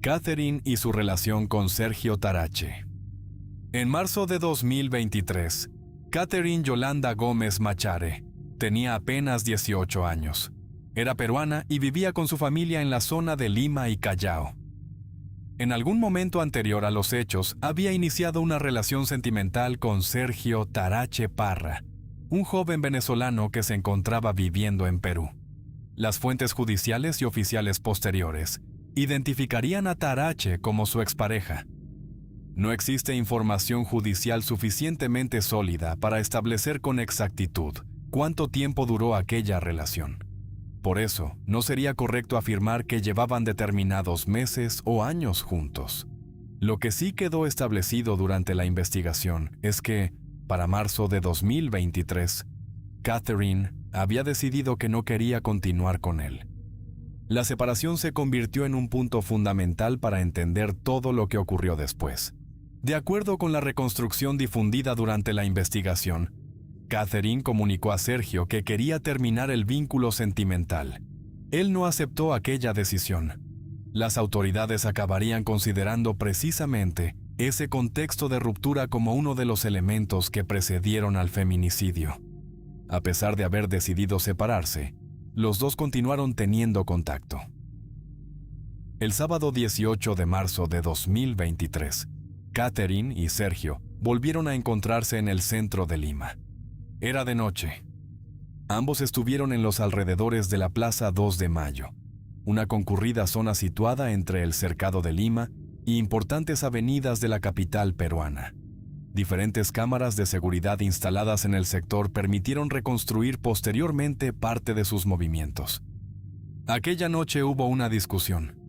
Catherine y su relación con Sergio Tarache. En marzo de 2023, Catherine Yolanda Gómez Machare tenía apenas 18 años. Era peruana y vivía con su familia en la zona de Lima y Callao. En algún momento anterior a los hechos, había iniciado una relación sentimental con Sergio Tarache Parra, un joven venezolano que se encontraba viviendo en Perú. Las fuentes judiciales y oficiales posteriores identificarían a Tarache como su expareja. No existe información judicial suficientemente sólida para establecer con exactitud cuánto tiempo duró aquella relación. Por eso, no sería correcto afirmar que llevaban determinados meses o años juntos. Lo que sí quedó establecido durante la investigación es que, para marzo de 2023, Catherine había decidido que no quería continuar con él. La separación se convirtió en un punto fundamental para entender todo lo que ocurrió después. De acuerdo con la reconstrucción difundida durante la investigación, Catherine comunicó a Sergio que quería terminar el vínculo sentimental. Él no aceptó aquella decisión. Las autoridades acabarían considerando precisamente ese contexto de ruptura como uno de los elementos que precedieron al feminicidio. A pesar de haber decidido separarse, los dos continuaron teniendo contacto. El sábado 18 de marzo de 2023, Catherine y Sergio volvieron a encontrarse en el centro de Lima. Era de noche. Ambos estuvieron en los alrededores de la Plaza 2 de Mayo, una concurrida zona situada entre el Cercado de Lima y importantes avenidas de la capital peruana. Diferentes cámaras de seguridad instaladas en el sector permitieron reconstruir posteriormente parte de sus movimientos. Aquella noche hubo una discusión.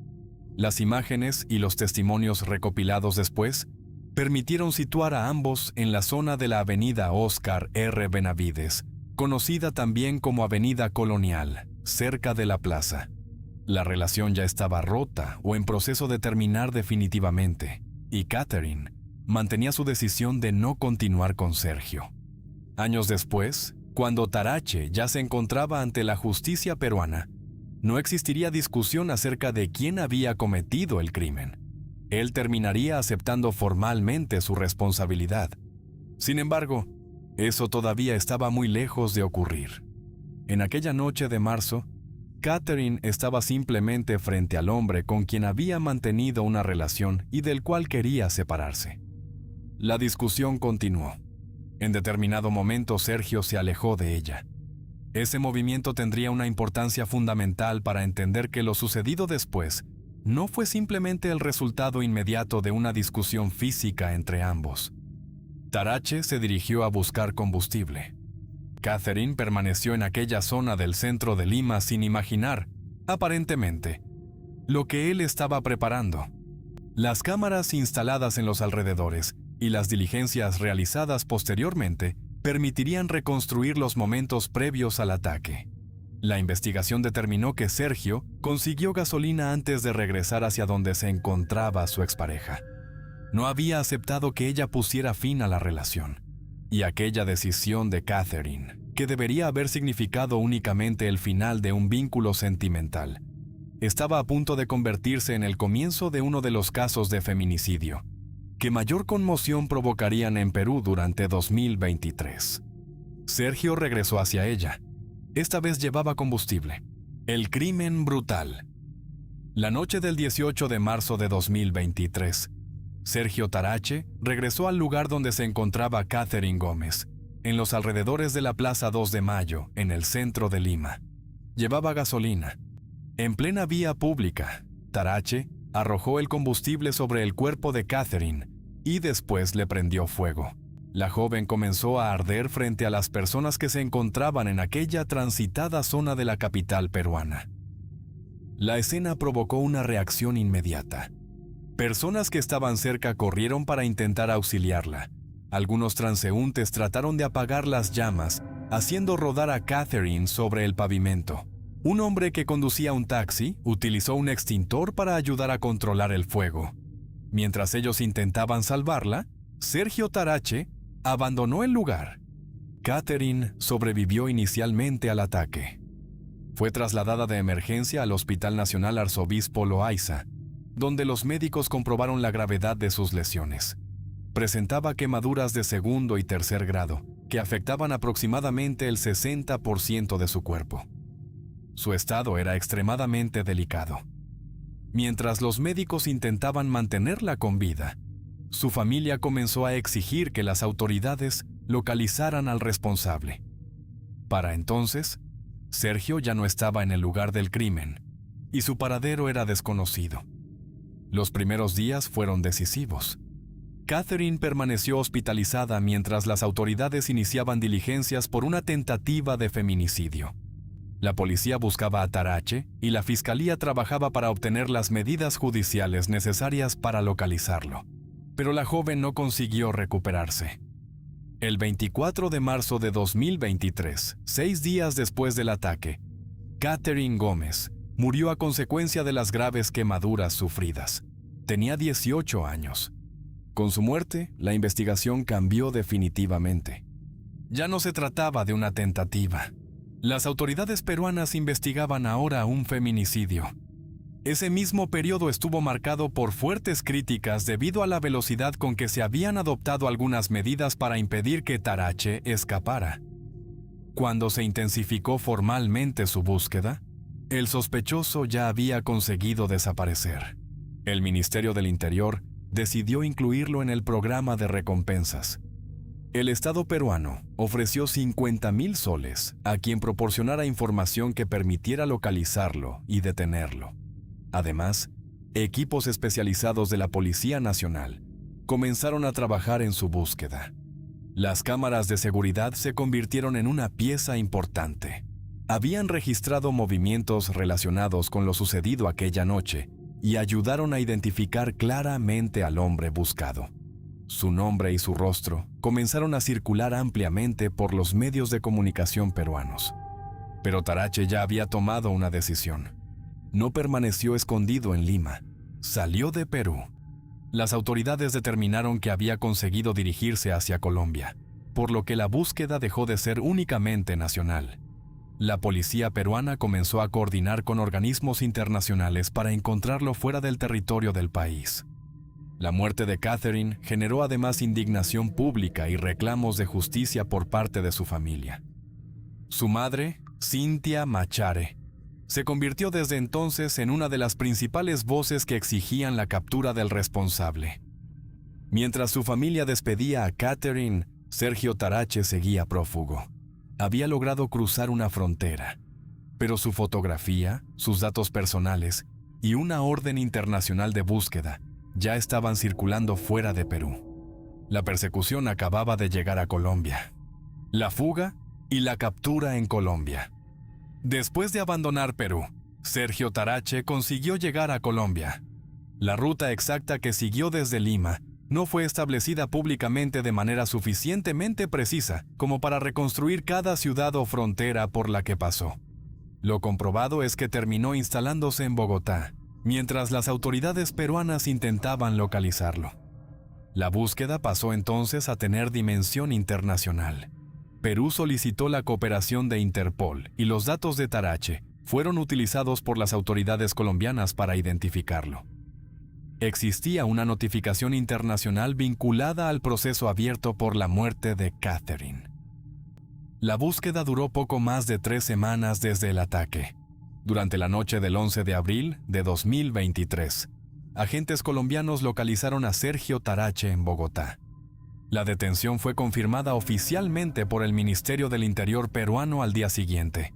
Las imágenes y los testimonios recopilados después permitieron situar a ambos en la zona de la avenida Óscar R. Benavides, conocida también como Avenida Colonial, cerca de la plaza. La relación ya estaba rota o en proceso de terminar definitivamente, y Catherine mantenía su decisión de no continuar con Sergio. Años después, cuando Tarache ya se encontraba ante la justicia peruana, no existiría discusión acerca de quién había cometido el crimen. Él terminaría aceptando formalmente su responsabilidad. Sin embargo, eso todavía estaba muy lejos de ocurrir. En aquella noche de marzo, Catherine estaba simplemente frente al hombre con quien había mantenido una relación y del cual quería separarse. La discusión continuó. En determinado momento, Sergio se alejó de ella. Ese movimiento tendría una importancia fundamental para entender que lo sucedido después no fue simplemente el resultado inmediato de una discusión física entre ambos. Tarache se dirigió a buscar combustible. Catherine permaneció en aquella zona del centro de Lima sin imaginar, aparentemente, lo que él estaba preparando. Las cámaras instaladas en los alrededores y las diligencias realizadas posteriormente permitirían reconstruir los momentos previos al ataque. La investigación determinó que Sergio consiguió gasolina antes de regresar hacia donde se encontraba su expareja. No había aceptado que ella pusiera fin a la relación, y aquella decisión de Catherine, que debería haber significado únicamente el final de un vínculo sentimental, estaba a punto de convertirse en el comienzo de uno de los casos de feminicidio que mayor conmoción provocarían en Perú durante 2023. Sergio regresó hacia ella. Esta vez llevaba combustible. El crimen brutal. La noche del 18 de marzo de 2023, Sergio Tarache regresó al lugar donde se encontraba Catherine Gómez, en los alrededores de la Plaza 2 de Mayo, en el centro de Lima. Llevaba gasolina. En plena vía pública, Tarache arrojó el combustible sobre el cuerpo de Catherine y después le prendió fuego. La joven comenzó a arder frente a las personas que se encontraban en aquella transitada zona de la capital peruana. La escena provocó una reacción inmediata. Personas que estaban cerca corrieron para intentar auxiliarla. Algunos transeúntes trataron de apagar las llamas, haciendo rodar a Catherine sobre el pavimento. Un hombre que conducía un taxi utilizó un extintor para ayudar a controlar el fuego. Mientras ellos intentaban salvarla, Sergio Tarache abandonó el lugar. Catherine sobrevivió inicialmente al ataque. Fue trasladada de emergencia al Hospital Nacional Arzobispo Loaiza. donde los médicos comprobaron la gravedad de sus lesiones. Presentaba quemaduras de segundo y tercer grado, que afectaban aproximadamente el 60% de su cuerpo. Su estado era extremadamente delicado. Mientras los médicos intentaban mantenerla con vida, su familia comenzó a exigir que las autoridades localizaran al responsable. Para entonces, Sergio ya no estaba en el lugar del crimen y su paradero era desconocido. Los primeros días fueron decisivos. Catherine permaneció hospitalizada mientras las autoridades iniciaban diligencias por una tentativa de feminicidio. La policía buscaba a Tarache y la fiscalía trabajaba para obtener las medidas judiciales necesarias para localizarlo. Pero la joven no consiguió recuperarse. El 24 de marzo de 2023, 6 días después del ataque, Catherine Gómez murió a consecuencia de las graves quemaduras sufridas. Tenía 18 años. Con su muerte, la investigación cambió definitivamente. Ya no se trataba de una tentativa. Las autoridades peruanas investigaban ahora un feminicidio. Ese mismo periodo estuvo marcado por fuertes críticas debido a la velocidad con que se habían adoptado algunas medidas para impedir que Tarache escapara. Cuando se intensificó formalmente su búsqueda, el sospechoso ya había conseguido desaparecer. El Ministerio del Interior decidió incluirlo en el programa de recompensas. El Estado peruano ofreció 50,000 soles a quien proporcionara información que permitiera localizarlo y detenerlo. Además, equipos especializados de la Policía Nacional comenzaron a trabajar en su búsqueda. Las cámaras de seguridad se convirtieron en una pieza importante. Habían registrado movimientos relacionados con lo sucedido aquella noche y ayudaron a identificar claramente al hombre buscado. Su nombre y su rostro comenzaron a circular ampliamente por los medios de comunicación peruanos. Pero Tarache ya había tomado una decisión. No permaneció escondido en Lima, salió de Perú. Las autoridades determinaron que había conseguido dirigirse hacia Colombia, por lo que la búsqueda dejó de ser únicamente nacional. La policía peruana comenzó a coordinar con organismos internacionales para encontrarlo fuera del territorio del país. La muerte de Catherine generó además indignación pública y reclamos de justicia por parte de su familia. Su madre, Cynthia Machare, se convirtió desde entonces en una de las principales voces que exigían la captura del responsable. Mientras su familia despedía a Catherine, Sergio Tarache seguía prófugo. Había logrado cruzar una frontera, pero su fotografía, sus datos personales y una orden internacional de búsqueda ya estaban circulando fuera de Perú. La persecución acababa de llegar a Colombia. La fuga y la captura en Colombia. Después de abandonar Perú, Sergio Tarache consiguió llegar a Colombia. La ruta exacta que siguió desde Lima no fue establecida públicamente de manera suficientemente precisa como para reconstruir cada ciudad o frontera por la que pasó. Lo comprobado es que terminó instalándose en Bogotá, mientras las autoridades peruanas intentaban localizarlo. La búsqueda pasó entonces a tener dimensión internacional. Perú solicitó la cooperación de Interpol y los datos de Tarache fueron utilizados por las autoridades colombianas para identificarlo. Existía una notificación internacional vinculada al proceso abierto por la muerte de Catherine. La búsqueda duró poco más de 3 semanas desde el ataque. Durante la noche del 11 de abril de 2023, agentes colombianos localizaron a Sergio Tarache en Bogotá. La detención fue confirmada oficialmente por el Ministerio del Interior peruano al día siguiente.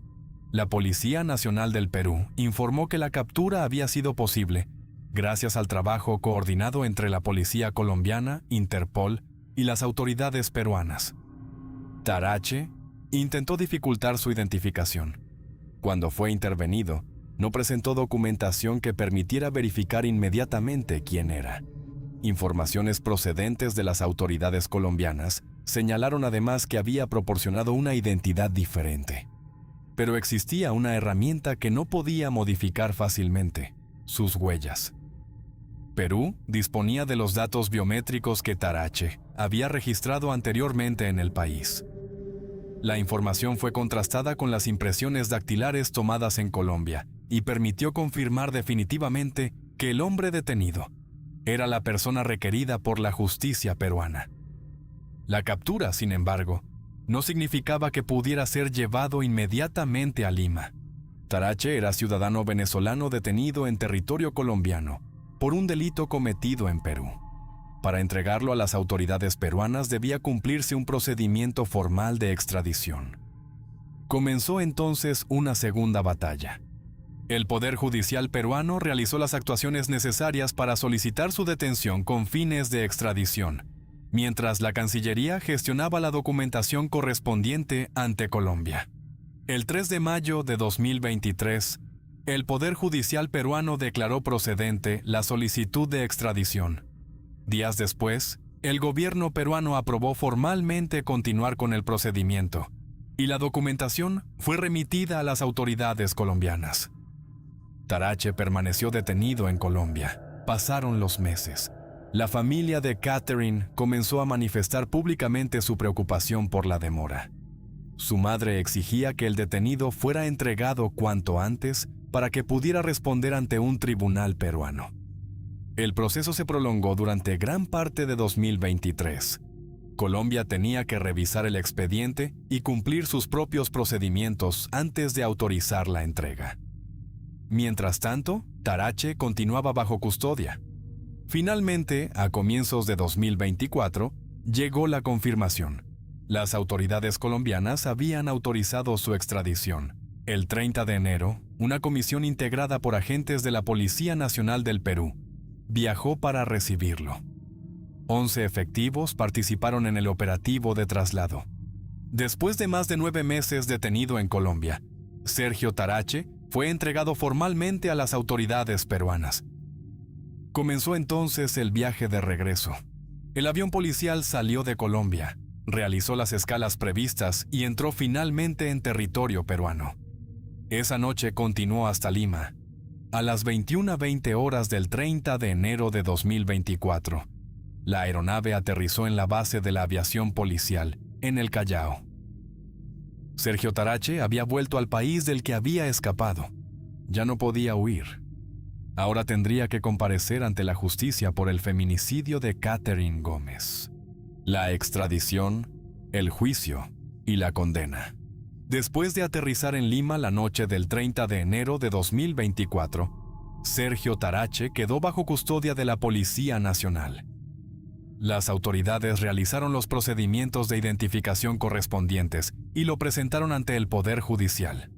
La Policía Nacional del Perú informó que la captura había sido posible gracias al trabajo coordinado entre la policía colombiana, Interpol y las autoridades peruanas. Tarache intentó dificultar su identificación. Cuando fue intervenido, no presentó documentación que permitiera verificar inmediatamente quién era. Informaciones procedentes de las autoridades colombianas señalaron además que había proporcionado una identidad diferente. Pero existía una herramienta que no podía modificar fácilmente: sus huellas. Perú disponía de los datos biométricos que Tarache había registrado anteriormente en el país. La información fue contrastada con las impresiones dactilares tomadas en Colombia y permitió confirmar definitivamente que el hombre detenido era la persona requerida por la justicia peruana. La captura, sin embargo, no significaba que pudiera ser llevado inmediatamente a Lima. Tarache era ciudadano venezolano detenido en territorio colombiano por un delito cometido en Perú. Para entregarlo a las autoridades peruanas debía cumplirse un procedimiento formal de extradición. Comenzó entonces una segunda batalla. El Poder Judicial peruano realizó las actuaciones necesarias para solicitar su detención con fines de extradición, mientras la Cancillería gestionaba la documentación correspondiente ante Colombia. El 3 de mayo de 2023, el Poder Judicial peruano declaró procedente la solicitud de extradición. Días después, el gobierno peruano aprobó formalmente continuar con el procedimiento, y la documentación fue remitida a las autoridades colombianas. Tarache permaneció detenido en Colombia. Pasaron los meses. La familia de Catherine comenzó a manifestar públicamente su preocupación por la demora. Su madre exigía que el detenido fuera entregado cuanto antes para que pudiera responder ante un tribunal peruano. El proceso se prolongó durante gran parte de 2023. Colombia tenía que revisar el expediente y cumplir sus propios procedimientos antes de autorizar la entrega. Mientras tanto, Tarache continuaba bajo custodia. Finalmente, a comienzos de 2024, llegó la confirmación. Las autoridades colombianas habían autorizado su extradición. El 30 de enero, una comisión integrada por agentes de la Policía Nacional del Perú viajó para recibirlo. 11 efectivos participaron en el operativo de traslado. Después de más de 9 meses detenido en Colombia, Sergio Tarache fue entregado formalmente a las autoridades peruanas. Comenzó entonces el viaje de regreso. El avión policial salió de Colombia, realizó las escalas previstas y entró finalmente en territorio peruano. Esa noche continuó hasta Lima. A las 21:20 horas del 30 de enero de 2024, la aeronave aterrizó en la base de la aviación policial, en el Callao. Sergio Tarache había vuelto al país del que había escapado. Ya no podía huir. Ahora tendría que comparecer ante la justicia por el feminicidio de Catherine Gómez. La extradición, el juicio y la condena. Después de aterrizar en Lima la noche del 30 de enero de 2024, Sergio Tarache quedó bajo custodia de la Policía Nacional. Las autoridades realizaron los procedimientos de identificación correspondientes y lo presentaron ante el Poder Judicial.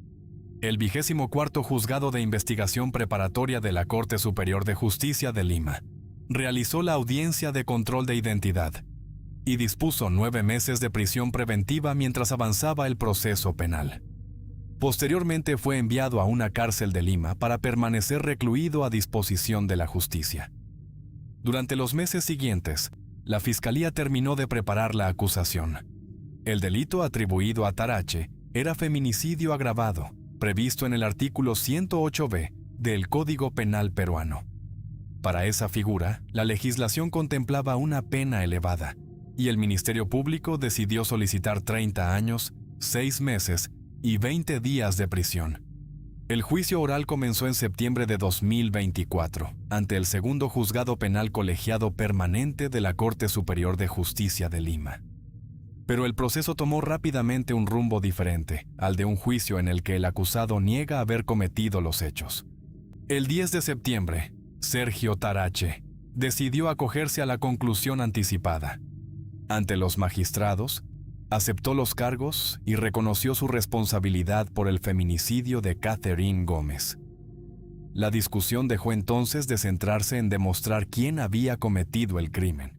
El 24º Juzgado de Investigación Preparatoria de la Corte Superior de Justicia de Lima realizó la audiencia de control de identidad y dispuso 9 meses de prisión preventiva mientras avanzaba el proceso penal. Posteriormente fue enviado a una cárcel de Lima para permanecer recluido a disposición de la justicia. Durante los meses siguientes, la Fiscalía terminó de preparar la acusación. El delito atribuido a Tarache era feminicidio agravado, previsto en el artículo 108b del Código Penal peruano. Para esa figura, la legislación contemplaba una pena elevada, y el Ministerio Público decidió solicitar 30 años, 6 meses y 20 días de prisión. El juicio oral comenzó en septiembre de 2024, ante el Segundo Juzgado Penal Colegiado Permanente de la Corte Superior de Justicia de Lima. Pero el proceso tomó rápidamente un rumbo diferente al de un juicio en el que el acusado niega haber cometido los hechos. El 10 de septiembre, Sergio Tarache decidió acogerse a la conclusión anticipada. Ante los magistrados, aceptó los cargos y reconoció su responsabilidad por el feminicidio de Catherine Gómez. La discusión dejó entonces de centrarse en demostrar quién había cometido el crimen,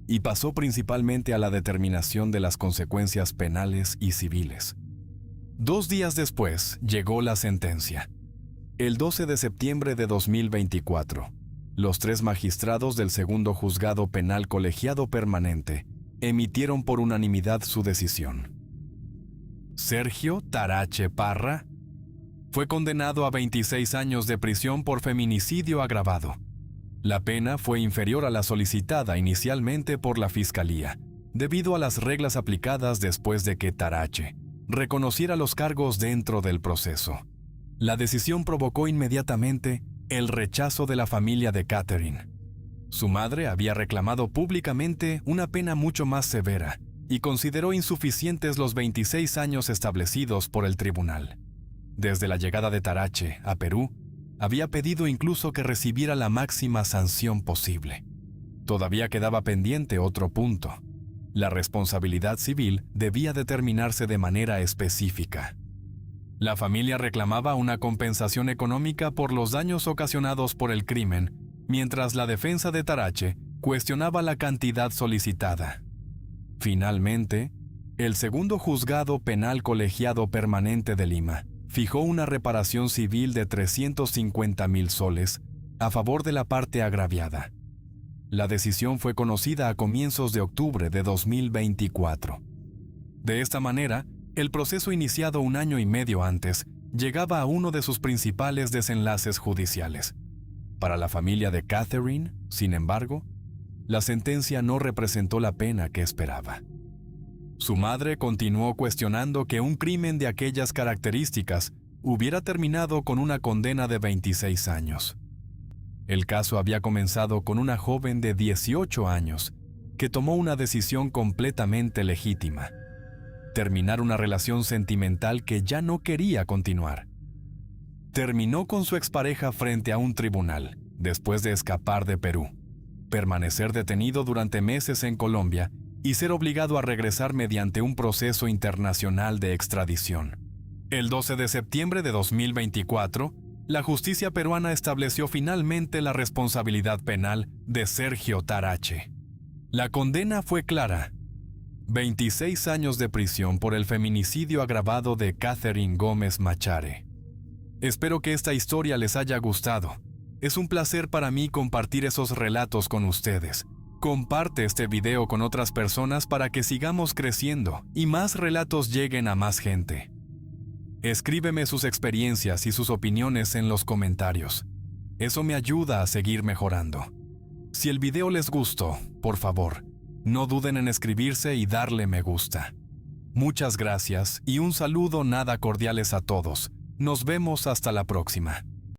y pasó principalmente a la determinación de las consecuencias penales y civiles. 2 días después llegó la sentencia. El 12 de septiembre de 2024, los 3 magistrados del Segundo Juzgado Penal Colegiado Permanente emitieron por unanimidad su decisión. Sergio Tarache Parra fue condenado a 26 años de prisión por feminicidio agravado. La pena fue inferior a la solicitada inicialmente por la Fiscalía, debido a las reglas aplicadas después de que Tarache reconociera los cargos dentro del proceso. La decisión provocó inmediatamente el rechazo de la familia de Catherine. Su madre había reclamado públicamente una pena mucho más severa y consideró insuficientes los 26 años establecidos por el tribunal. Desde la llegada de Tarache a Perú, había pedido incluso que recibiera la máxima sanción posible. Todavía quedaba pendiente otro punto. La responsabilidad civil debía determinarse de manera específica. La familia reclamaba una compensación económica por los daños ocasionados por el crimen, mientras la defensa de Tarache cuestionaba la cantidad solicitada. Finalmente, el segundo juzgado penal colegiado permanente de Lima fijó una reparación civil de 350,000 soles a favor de la parte agraviada. La decisión fue conocida a comienzos de octubre de 2024. De esta manera, el proceso iniciado un año y medio antes llegaba a uno de sus principales desenlaces judiciales. Para la familia de Catherine, sin embargo, la sentencia no representó la pena que esperaba. Su madre continuó cuestionando que un crimen de aquellas características hubiera terminado con una condena de 26 años. El caso había comenzado con una joven de 18 años que tomó una decisión completamente legítima: terminar una relación sentimental que ya no quería continuar. Terminó con su expareja frente a un tribunal, después de escapar de Perú, permanecer detenido durante meses en Colombia y ser obligado a regresar mediante un proceso internacional de extradición. El 12 de septiembre de 2024, la justicia peruana estableció finalmente la responsabilidad penal de Sergio Tarache. La condena fue clara: 26 años de prisión por el feminicidio agravado de Catherine Gómez Machare. Espero que esta historia les haya gustado. Es un placer para mí compartir esos relatos con ustedes. Comparte este video con otras personas para que sigamos creciendo y más relatos lleguen a más gente. Escríbeme sus experiencias y sus opiniones en los comentarios. Eso me ayuda a seguir mejorando. Si el video les gustó, por favor, no duden en escribirse y darle me gusta. Muchas gracias y un saludo nada cordiales a todos. Nos vemos hasta la próxima.